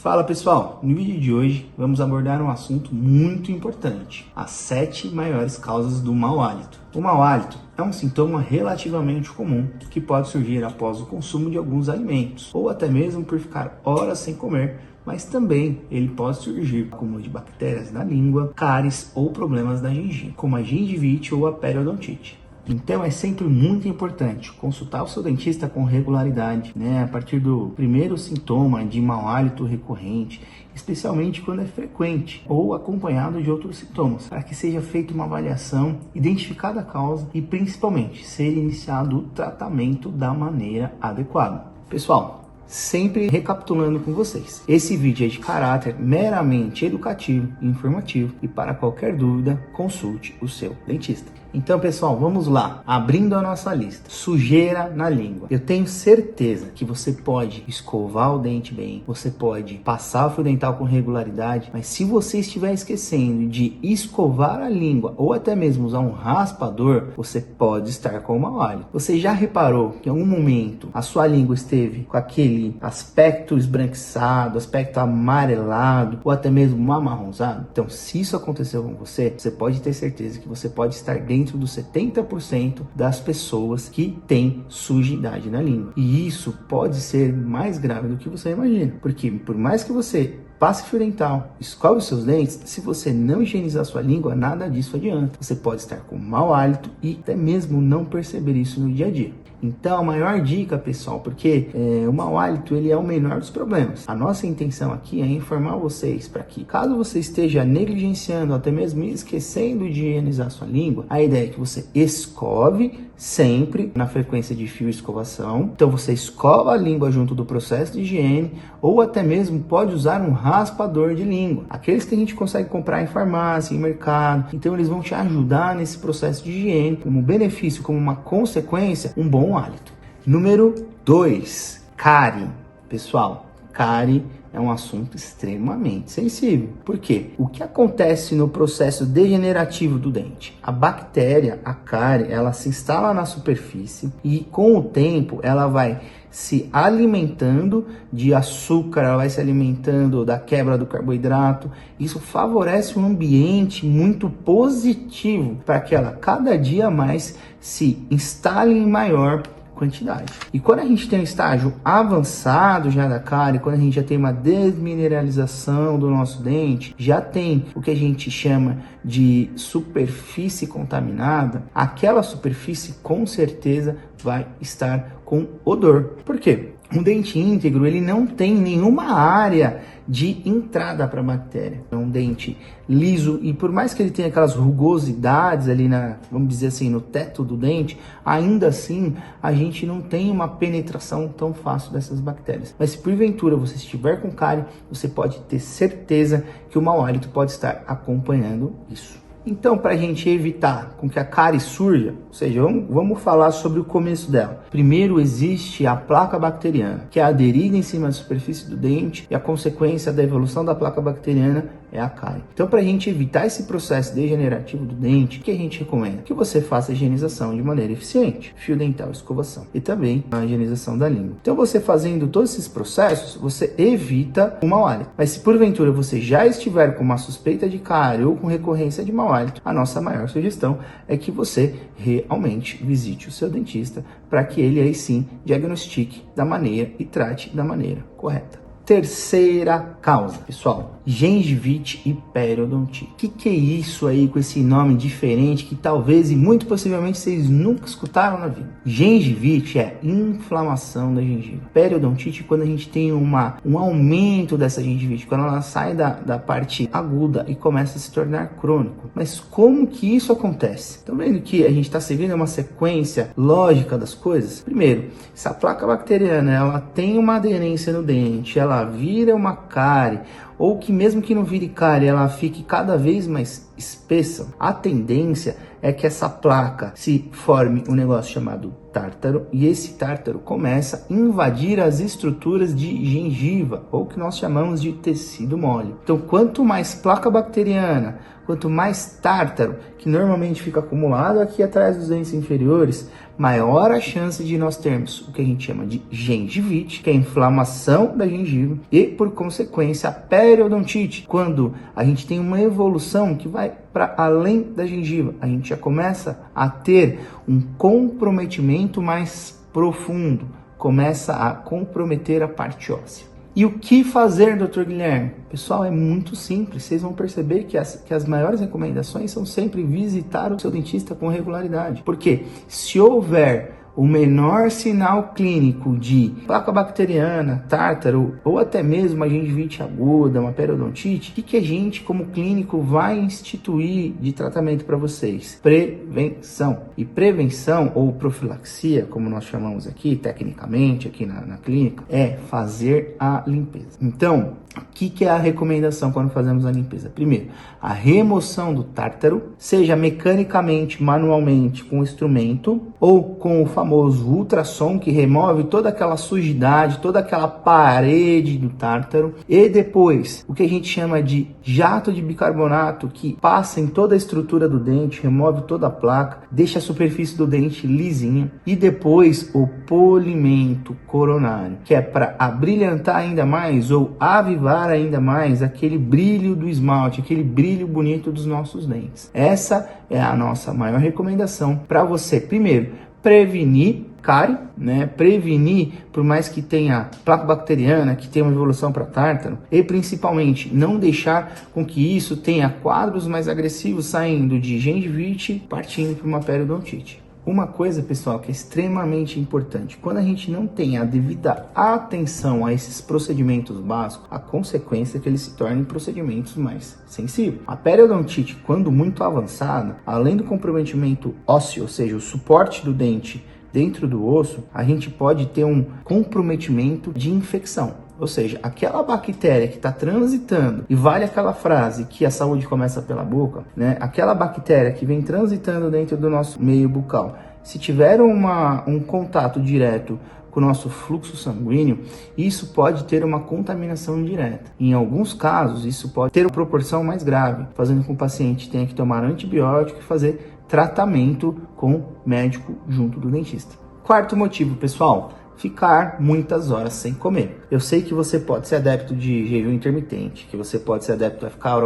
Fala pessoal, no vídeo de hoje vamos abordar um assunto muito importante, as 7 maiores causas do mau hálito. O mau hálito é um sintoma relativamente comum que pode surgir após o consumo de alguns alimentos ou até mesmo por ficar horas sem comer, mas também ele pode surgir com acúmulo de bactérias na língua, cáries ou problemas da gengiva, como a gengivite ou a periodontite. Então é sempre muito importante consultar o seu dentista com regularidade, a partir do primeiro sintoma de mau hálito recorrente, especialmente quando é frequente ou acompanhado de outros sintomas, para que seja feita uma avaliação, identificada a causa e principalmente ser iniciado o tratamento da maneira adequada. Pessoal, sempre recapitulando com vocês, esse vídeo é de caráter meramente educativo e informativo e para qualquer dúvida, consulte o seu dentista. Então, pessoal, vamos lá. Abrindo a nossa lista. Sujeira na língua. Eu tenho certeza que você pode escovar o dente bem, você pode passar o fio dental com regularidade, mas se você estiver esquecendo de escovar a língua ou até mesmo usar um raspador, você pode estar com mau hálito. Você já reparou que em algum momento a sua língua esteve com aquele aspecto esbranquiçado, aspecto amarelado ou até mesmo amarronzado? Então, se isso aconteceu com você, você pode ter certeza que você pode estar dentro dos 70% das pessoas que têm sujidade na língua. E isso pode ser mais grave do que você imagina, porque por mais que você passe fio dental, escove os seus dentes, se você não higienizar sua língua, nada disso adianta. Você pode estar com mau hálito e até mesmo não perceber isso no dia a dia. Então, a maior dica, pessoal, porque o mau hálito ele é o menor dos problemas. A nossa intenção aqui é informar vocês para que, caso você esteja negligenciando, até mesmo esquecendo de higienizar sua língua, a ideia é que você escove sempre na frequência de fio e escovação. Então, você escova a língua junto do processo de higiene ou até mesmo pode usar um raspador de língua. Aqueles que a gente consegue comprar em farmácia, em mercado. Então, eles vão te ajudar nesse processo de higiene, como benefício, como uma consequência, um bom hálito. Número 2, cárie. Pessoal, cárie é um assunto extremamente sensível. Por quê? O que acontece no processo degenerativo do dente? A bactéria, a cárie, ela se instala na superfície e com o tempo ela vai se alimentando de açúcar, ela vai se alimentando da quebra do carboidrato. Isso favorece um ambiente muito positivo para que ela cada dia mais se instale em maior quantidade. E quando a gente tem um estágio avançado já da cárie, quando a gente já tem uma desmineralização do nosso dente, já tem o que a gente chama de superfície contaminada, aquela superfície com certeza vai estar com odor. Por quê? Um dente íntegro, ele não tem nenhuma área de entrada para a bactéria. É um dente liso e por mais que ele tenha aquelas rugosidades ali vamos dizer assim, no teto do dente, ainda assim a gente não tem uma penetração tão fácil dessas bactérias. Mas se porventura você estiver com cárie, você pode ter certeza que o mau hálito pode estar acompanhando isso. Então, para a gente evitar com que a cárie surja, ou seja, vamos falar sobre o começo dela. Primeiro existe a placa bacteriana, que é aderida em cima da superfície do dente e a consequência da evolução da placa bacteriana é a cárie. Então, para a gente evitar esse processo degenerativo do dente, o que a gente recomenda? Que você faça a higienização de maneira eficiente, fio dental, escovação e também a higienização da língua. Então, você fazendo todos esses processos, você evita o mau hálito. Mas se porventura você já estiver com uma suspeita de cárie ou com recorrência de mau hálito, a nossa maior sugestão é que você realmente visite o seu dentista para que ele aí sim diagnostique da maneira e trate da maneira correta. Terceira causa, pessoal, gengivite e periodontite. O que é isso aí com esse nome diferente que talvez e muito possivelmente vocês nunca escutaram na vida? Gengivite é inflamação da gengiva. Periodontite quando a gente tem um aumento dessa gengivite, quando ela sai da parte aguda e começa a se tornar crônico. Mas como que isso acontece? Estão vendo que a gente está seguindo uma sequência lógica das coisas? Primeiro, essa placa bacteriana ela tem uma aderência no dente, ela vira uma cárie, ou que mesmo que não vire cárie, ela fique cada vez mais espessa, a tendência é que essa placa se forme um negócio chamado tártaro, e esse tártaro começa a invadir as estruturas de gengiva, ou que nós chamamos de tecido mole. Então, quanto mais placa bacteriana, quanto mais tártaro, que normalmente fica acumulado aqui atrás dos dentes inferiores, maior a chance de nós termos o que a gente chama de gengivite, que é a inflamação da gengiva, e por consequência a periodontite. Quando a gente tem uma evolução que vai para além da gengiva, a gente já começa a ter um comprometimento mais profundo, começa a comprometer a parte óssea. E o que fazer, Dr. Guilherme? Pessoal, é muito simples. Vocês vão perceber que as maiores recomendações são sempre visitar o seu dentista com regularidade. Porque se houver o menor sinal clínico de placa bacteriana, tártaro ou até mesmo uma gengivite aguda, uma periodontite, o que a gente, como clínico, vai instituir de tratamento para vocês? Prevenção. E prevenção ou profilaxia, como nós chamamos aqui, tecnicamente, aqui na clínica, é fazer a limpeza. Então, o que é a recomendação quando fazemos a limpeza? Primeiro, a remoção do tártaro, seja mecanicamente, manualmente, com o instrumento, ou com o famoso ultrassom, que remove toda aquela sujidade, toda aquela parede do tártaro. E depois, o que a gente chama de jato de bicarbonato, que passa em toda a estrutura do dente, remove toda a placa, deixa a superfície do dente lisinha. E depois, o polimento coronário, que é para abrilhantar ainda mais ou avivar ainda mais aquele brilho do esmalte, aquele brilho bonito dos nossos dentes. Essa é a nossa maior recomendação para você. Primeiro, prevenir cárie, né? Prevenir, por mais que tenha placa bacteriana, que tenha uma evolução para tártaro, e principalmente não deixar com que isso tenha quadros mais agressivos saindo de gengivite, partindo para uma periodontite. Uma coisa, pessoal, que é extremamente importante, quando a gente não tem a devida atenção a esses procedimentos básicos, a consequência é que eles se tornem procedimentos mais sensíveis. A periodontite, quando muito avançada, além do comprometimento ósseo, ou seja, o suporte do dente dentro do osso, a gente pode ter um comprometimento de infecção. Ou seja, aquela bactéria que está transitando, e vale aquela frase que a saúde começa pela boca, né? Aquela bactéria que vem transitando dentro do nosso meio bucal, se tiver um contato direto com o nosso fluxo sanguíneo, isso pode ter uma contaminação direta. Em alguns casos, isso pode ter uma proporção mais grave, fazendo com que o paciente tenha que tomar antibiótico e fazer tratamento com médico junto do dentista. Quarto motivo, pessoal, ficar muitas horas sem comer. Eu sei que você pode ser adepto de jejum intermitente, que você pode ser adepto a ficar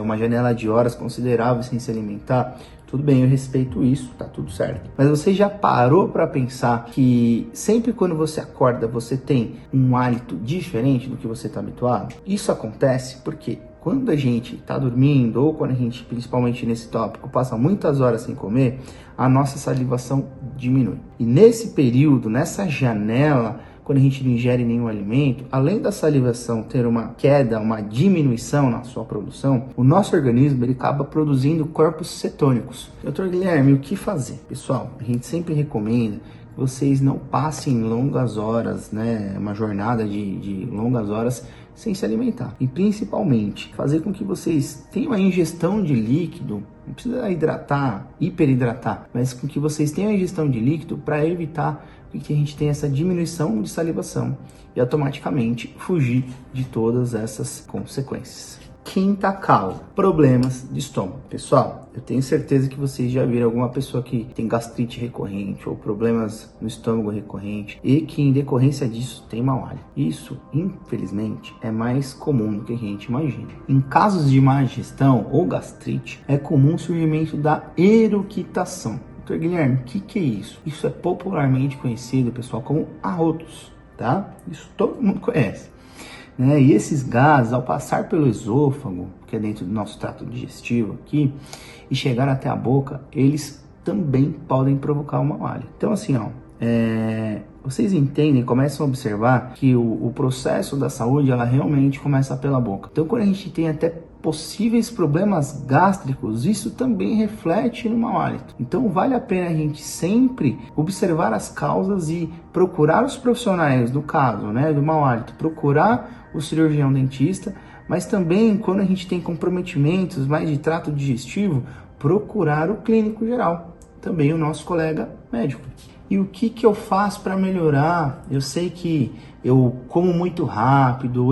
uma janela de horas considerável sem se alimentar. Tudo bem, eu respeito isso, tá tudo certo. Mas você já parou para pensar que sempre quando você acorda, você tem um hálito diferente do que você está habituado? Isso acontece porque quando a gente está dormindo, ou quando a gente, principalmente nesse tópico, passa muitas horas sem comer, a nossa salivação diminui. E nesse período, nessa janela, quando a gente não ingere nenhum alimento, além da salivação ter uma queda, uma diminuição na sua produção, o nosso organismo ele acaba produzindo corpos cetônicos. Dr. Guilherme, o que fazer? Pessoal, a gente sempre recomenda que vocês não passem longas horas, né, uma jornada de longas horas sem se alimentar. E principalmente, fazer com que vocês tenham a ingestão de líquido, não precisa hidratar, hiperidratar, mas com que vocês tenham a ingestão de líquido para evitar que a gente tenha essa diminuição de salivação e automaticamente fugir de todas essas consequências. Quinta causa, problemas de estômago. Pessoal, eu tenho certeza que vocês já viram alguma pessoa que tem gastrite recorrente ou problemas no estômago recorrente e que em decorrência disso tem mau hálito. Isso, infelizmente, é mais comum do que a gente imagina. Em casos de má digestão ou gastrite, é comum o surgimento da eructação. Dr. Guilherme, o que é isso? Isso é popularmente conhecido, pessoal, como arrotos, tá? Isso todo mundo conhece. E esses gases, ao passar pelo esôfago, que é dentro do nosso trato digestivo aqui, e chegar até a boca, eles também podem provocar um mau hálito. Então, assim, vocês entendem, começam a observar que o processo da saúde, ela realmente começa pela boca. Então, quando a gente tem até possíveis problemas gástricos, isso também reflete no mau hálito. Então, vale a pena a gente sempre observar as causas e procurar os profissionais, no caso, né, do mau hálito, procurar o cirurgião dentista, mas também, quando a gente tem comprometimentos mais de trato digestivo, procurar o clínico geral, também o nosso colega médico. E o que eu faço para melhorar? Eu sei que eu como muito rápido,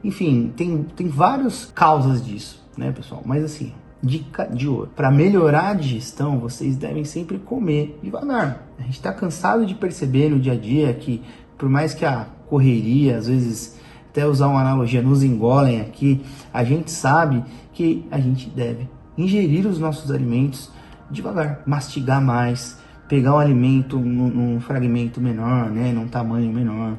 enfim, tem várias causas disso, né, pessoal? Mas assim, dica de ouro. Para melhorar a digestão, vocês devem sempre comer devagar. A gente está cansado de perceber no dia a dia que, por mais que a correria, às vezes, até usar uma analogia, nos engolem aqui, a gente sabe que a gente deve ingerir os nossos alimentos devagar, mastigar mais, pegar o alimento num fragmento menor, né, num tamanho menor.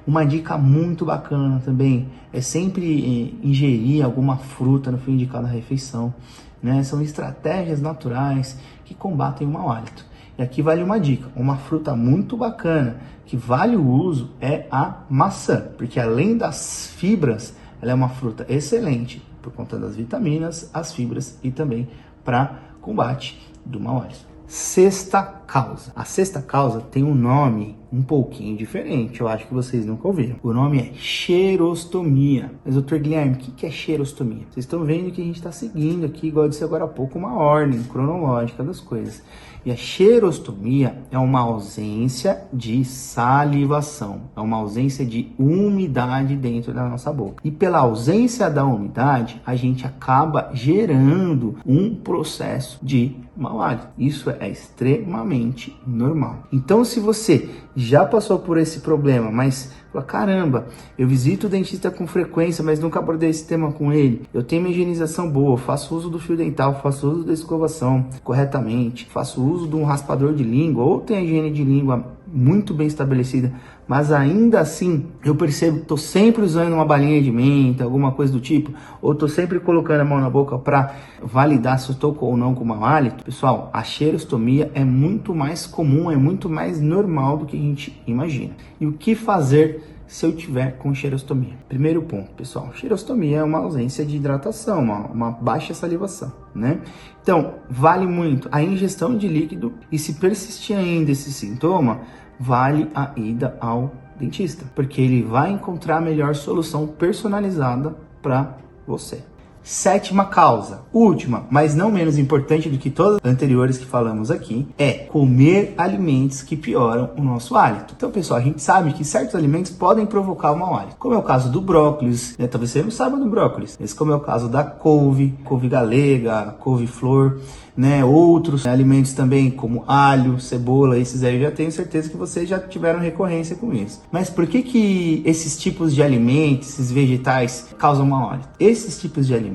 Uma dica muito bacana também é sempre ingerir alguma fruta no fim de cada refeição, né? São estratégias naturais que combatem o mau hálito. E aqui vale uma dica, uma fruta muito bacana que vale o uso é a maçã, porque além das fibras, ela é uma fruta excelente por conta das vitaminas, as fibras e também para combate do mau hálito. Sexta causa. A sexta causa tem um nome um pouquinho diferente, eu acho que vocês nunca ouviram. O nome é xerostomia. Mas, doutor Guilherme, o que é xerostomia? Vocês estão vendo que a gente está seguindo aqui, igual eu disse agora há pouco, uma ordem cronológica das coisas. E a xerostomia é uma ausência de salivação, é uma ausência de umidade dentro da nossa boca. E pela ausência da umidade, a gente acaba gerando um processo de mau hálito. Isso é extremamente normal. Então, se você já passou por esse problema, mas fala, caramba, eu visito o dentista com frequência, mas nunca abordei esse tema com ele. Eu tenho uma higienização boa, faço uso do fio dental, faço uso da escovação corretamente, faço uso de um raspador de língua, ou tenho a higiene de língua muito bem estabelecida, mas ainda assim eu percebo que estou sempre usando uma balinha de menta, alguma coisa do tipo, ou estou sempre colocando a mão na boca para validar se eu estou ou não com mau hálito. Pessoal, a xerostomia é muito mais comum, é muito mais normal do que a gente imagina. E o que fazer se eu tiver com xerostomia? Primeiro ponto, pessoal, xerostomia é uma ausência de hidratação, uma baixa salivação, né? Então, vale muito a ingestão de líquido e se persistir ainda esse sintoma, vale a ida ao dentista, porque ele vai encontrar a melhor solução personalizada para você. Sétima causa, última, mas não menos importante do que todas as anteriores que falamos aqui, é comer alimentos que pioram o nosso hálito. Então, pessoal, a gente sabe que certos alimentos podem provocar o mau hálito, como é o caso do brócolis, né? Talvez você não saiba do brócolis, mas como é o caso da couve galega, couve-flor, né? Outros alimentos também, como alho, cebola, esses aí eu já tenho certeza que vocês já tiveram recorrência com isso. Mas por que esses tipos de alimentos, esses vegetais, causam mau hálito? Esses tipos de alimentos,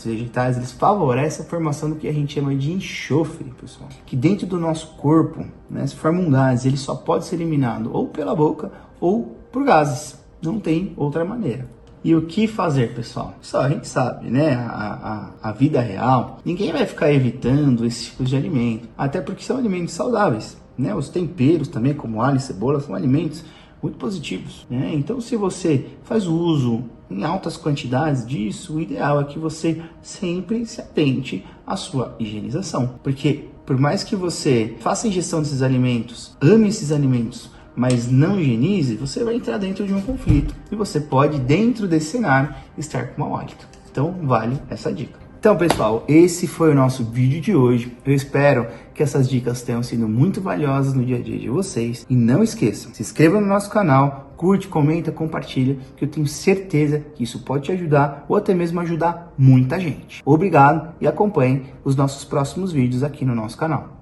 vegetais, eles favorecem a formação do que a gente chama de enxofre, pessoal. Que dentro do nosso corpo, né, se formam gases, ele só pode ser eliminado ou pela boca ou por gases. Não tem outra maneira. E o que fazer, pessoal? Só a gente sabe, né? A vida real, ninguém vai ficar evitando esses tipos de alimento, até porque são alimentos saudáveis, né? Os temperos também, como alho e cebola, são alimentos muito positivos, né? Então, se você faz uso em altas quantidades disso, o ideal é que você sempre se atente à sua higienização, porque por mais que você faça a ingestão desses alimentos, ame esses alimentos, mas não higienize, você vai entrar dentro de um conflito e você pode, dentro desse cenário, estar com mau hálito. Então, vale essa dica. Então, pessoal, esse foi o nosso vídeo de hoje. Eu espero que essas dicas tenham sido muito valiosas no dia a dia de vocês. E não esqueçam, se inscreva no nosso canal, curte, comenta, compartilha, que eu tenho certeza que isso pode te ajudar ou até mesmo ajudar muita gente. Obrigado e acompanhe os nossos próximos vídeos aqui no nosso canal.